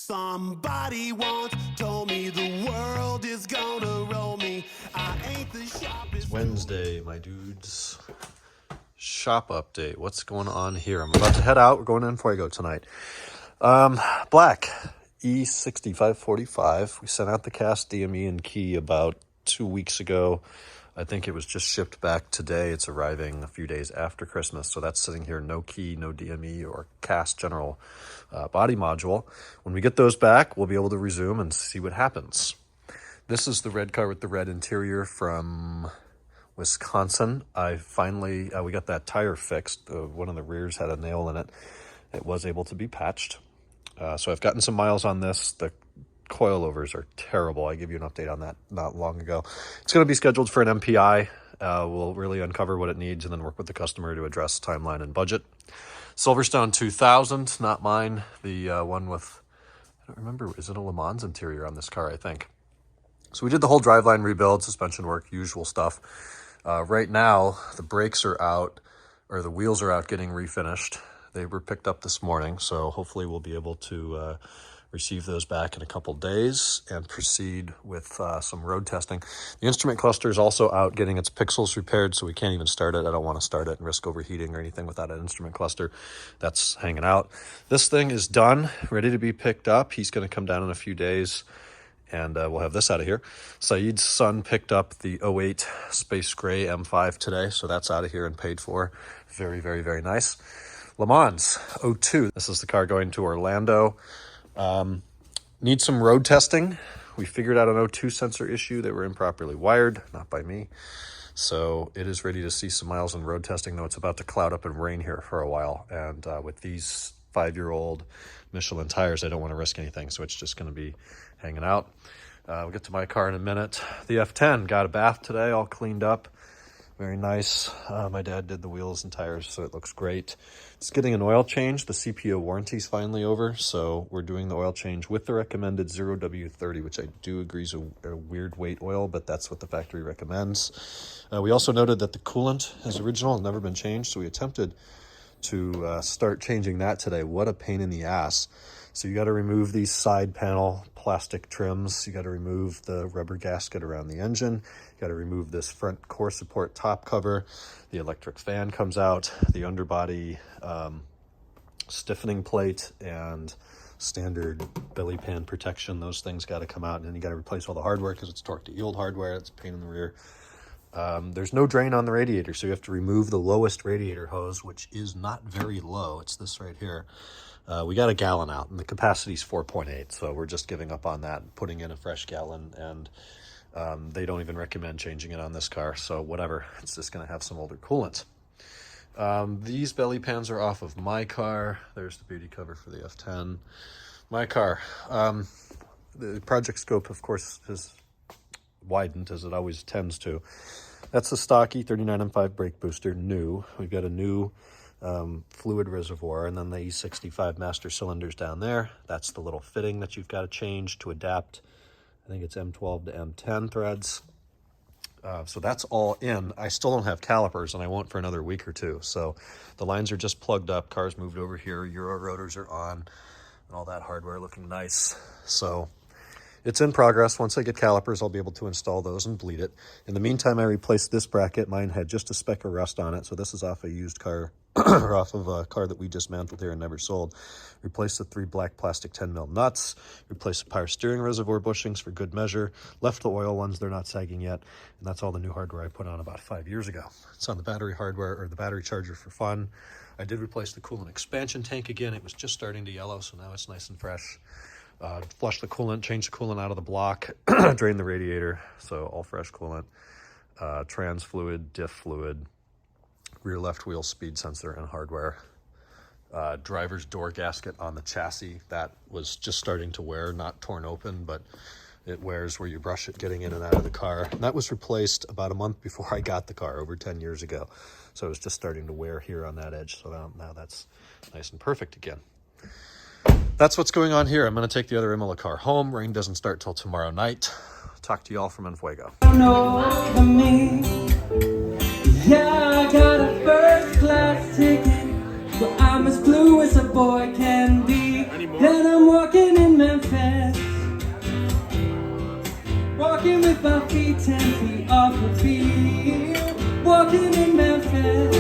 Somebody once told me the world is gonna roll me. I ain't the sharpest. Wednesday, my dudes. Shop update. What's going on here? I'm about to head out. We're going to Fuego tonight. Black E6545. We sent out the cast DME and key about 2 weeks ago. I think it was just shipped back today. It's arriving a few days after Christmas. So that's sitting here, no key, no DME or cast general body module. When we get those back, we'll be able to resume and see what happens. This is the red car with the red interior from Wisconsin. I finally, we got that tire fixed. One of the rears had a nail in it. It was able to be patched. So I've gotten some miles on this. The coilovers are terrible. I gave you an update on that not long ago. It's going to be scheduled for an MPI. We'll really uncover what it needs and then work with the customer to address timeline and budget. Silverstone 2000, not mine. The one with, I don't remember, is it a Le Mans interior on this car, I think. So we did the whole driveline rebuild, suspension work, usual stuff. Right now, the brakes are out, or the wheels are out getting refinished. They were picked up this morning, so hopefully we'll be able to receive those back in a couple days and proceed with some road testing. The instrument cluster is also out getting its pixels repaired, so we can't even start it. I don't want to start it and risk overheating or anything without an instrument cluster. That's hanging out. This thing is done, ready to be picked up. He's going to come down in a few days, and we'll have this out of here. Saeed's son picked up the 08 Space Gray M5 today, so that's out of here and paid for. Very, very, very nice. Le Mans 02. This is the car going to Orlando. Need some road testing. We figured out an 02 sensor issue. They were improperly wired, not by me. So it is ready to see some miles in road testing, though it's about to cloud up and rain here for a while. And with these 5-year-old Michelin tires, I don't want to risk anything. So it's just going to be hanging out. We'll get to my car in a minute. The F10 got a bath today, all cleaned up. Very nice. My dad did the wheels and tires, so it looks great. It's getting an oil change. The CPO warranty is finally over, so we're doing the oil change with the recommended 0W30, which I do agree is a weird weight oil, but that's what the factory recommends. We also noted that the coolant is original and never been changed, so we attempted to start changing that today. What a pain in the ass. So you got to remove these side panel plastic trims. You got to remove the rubber gasket around the engine. You got to remove this front core support top cover. The electric fan comes out. The underbody stiffening plate and standard belly pan protection. Those things got to come out. And then you got to replace all the hardware because it's torque to yield hardware. It's a pain in the rear. There's no drain on the radiator, so you have to remove the lowest radiator hose, which is not very low. It's this right here. We got a gallon out, and the capacity is 4.8, so we're just giving up on that and putting in a fresh gallon, and they don't even recommend changing it on this car, so whatever. It's just going to have some older coolant. These belly pans are off of my car. There's the beauty cover for the F10. My car. The project scope, of course, has widened, as it always tends to. That's the stock E39 M5 brake booster, new. We've got a new fluid reservoir, and then the E65 master cylinders down there. That's the little fitting that you've got to change to adapt. I think it's M12 to M10 threads. So that's all in. I still don't have calipers, and I won't for another week or two. So the lines are just plugged up. Cars moved over here. Euro rotors are on, and all that hardware looking nice. So it's in progress. Once I get calipers, I'll be able to install those and bleed it. In the meantime, I replaced this bracket. Mine had just a speck of rust on it, so this is off a used car, or off of a car that we dismantled here and never sold. Replaced the 3 black plastic 10mm nuts. Replaced the power steering reservoir bushings for good measure. Left the oil ones, they're not sagging yet. And that's all the new hardware I put on about 5 years ago. It's on the battery hardware, or the battery charger for fun. I did replace the coolant expansion tank again. It was just starting to yellow, so now it's nice and fresh. Flush the coolant, change the coolant out of the block, drain the radiator, so all fresh coolant, trans fluid, diff fluid, rear left wheel speed sensor and hardware, driver's door gasket on the chassis that was just starting to wear, not torn open, but it wears where you brush it getting in and out of the car. And that was replaced about a month before I got the car, over 10 years ago. So it was just starting to wear here on that edge. So now that's nice and perfect again. That's what's going on here. I'm going to take the other Imola car home. Rain doesn't start till tomorrow night. Talk to y'all from In Fuego. Yeah, I got a first class ticket, but I'm as blue as a boy can be. And I'm walking in Memphis. with my feet 10 feet off of fear. Walking in Memphis.